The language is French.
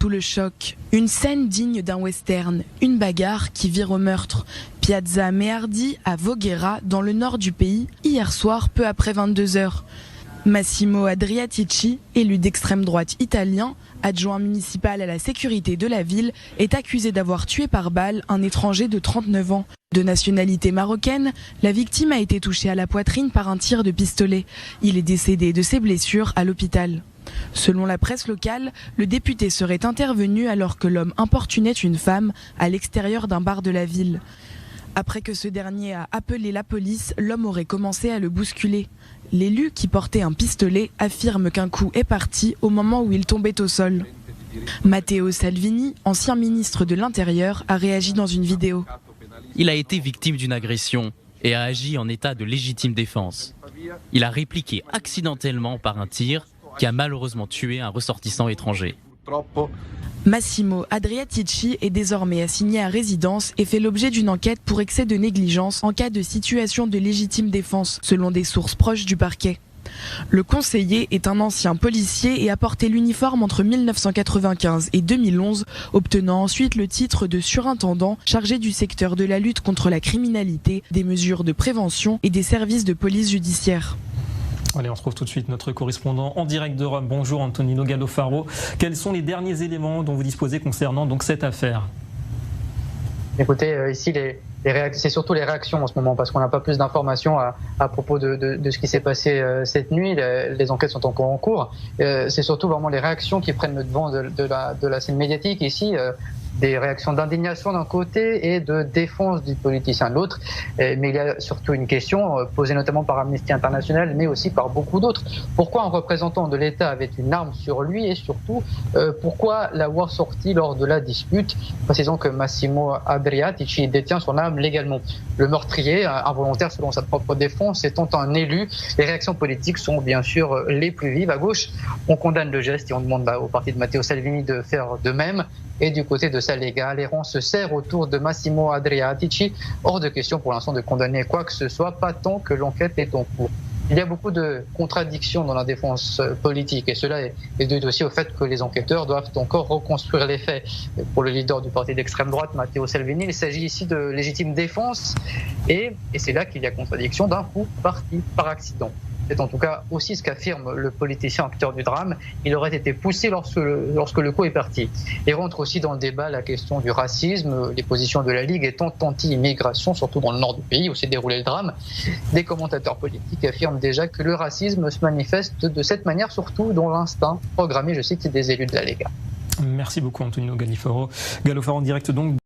sous le choc. Une scène digne d'un western, une bagarre qui vire au meurtre. Piazza Meardi à Voghera, dans le nord du pays, hier soir, peu après 22h. Massimo Adriatici, élu d'extrême droite italien, adjoint municipal à la sécurité de la ville, est accusé d'avoir tué par balle un étranger de 39 ans. De nationalité marocaine, la victime a été touchée à la poitrine par un tir de pistolet. Il est décédé de ses blessures à l'hôpital. Selon la presse locale, le député serait intervenu alors que l'homme importunait une femme à l'extérieur d'un bar de la ville. Après que ce dernier a appelé la police, l'homme aurait commencé à le bousculer. L'élu, qui portait un pistolet, affirme qu'un coup est parti au moment où il tombait au sol. Matteo Salvini, ancien ministre de l'Intérieur, a réagi dans une vidéo. Il a été victime d'une agression et a agi en état de légitime défense. Il a répliqué accidentellement par un tir qui a malheureusement tué un ressortissant étranger. Massimo Adriatici est désormais assigné à résidence et fait l'objet d'une enquête pour excès de négligence en cas de situation de légitime défense, selon des sources proches du parquet. Le conseiller est un ancien policier et a porté l'uniforme entre 1995 et 2011, obtenant ensuite le titre de surintendant chargé du secteur de la lutte contre la criminalité, des mesures de prévention et des services de police judiciaire. Allez, on retrouve tout de suite notre correspondant en direct de Rome. Bonjour Antonino Gallofaro. Quels sont les derniers éléments dont vous disposez concernant donc cette affaire ? Écoutez, ici c'est surtout les réactions en ce moment, parce qu'on n'a pas plus d'informations à propos de ce qui s'est passé cette nuit. Les enquêtes sont encore en cours. C'est surtout vraiment les réactions qui prennent le devant de la scène médiatique ici. Des réactions d'indignation d'un côté et de défense du politicien de l'autre. Mais il y a surtout une question posée notamment par Amnesty International, mais aussi par beaucoup d'autres. Pourquoi un représentant de l'État avait une arme sur lui et surtout, pourquoi l'avoir sorti lors de la dispute? Précisons que Massimo Adriatici détient son arme légalement. Le meurtrier, involontaire selon sa propre défense, étant un élu, les réactions politiques sont bien sûr les plus vives. À gauche, on condamne le geste et on demande au parti de Matteo Salvini de faire de même. Et du côté de sa Lega, les rangs se serrent autour de Massimo Adriatici. Hors de question pour l'instant de condamner quoi que ce soit, pas tant que l'enquête est en cours. Il y a beaucoup de contradictions dans la défense politique et cela est dû aussi au fait que les enquêteurs doivent encore reconstruire les faits. Pour le leader du parti d'extrême droite, Matteo Salvini, il s'agit ici de légitime défense et c'est là qu'il y a contradiction d'un coup parti par accident. C'est en tout cas aussi ce qu'affirme le politicien acteur du drame. Il aurait été poussé lorsque le coup est parti. Et rentre aussi dans le débat la question du racisme, les positions de la Ligue étant anti-immigration, surtout dans le nord du pays où s'est déroulé le drame. Des commentateurs politiques affirment déjà que le racisme se manifeste de cette manière, surtout dans l'instinct programmé, je cite, des élus de la Lega. Merci beaucoup Antonino Gallofaro en direct donc.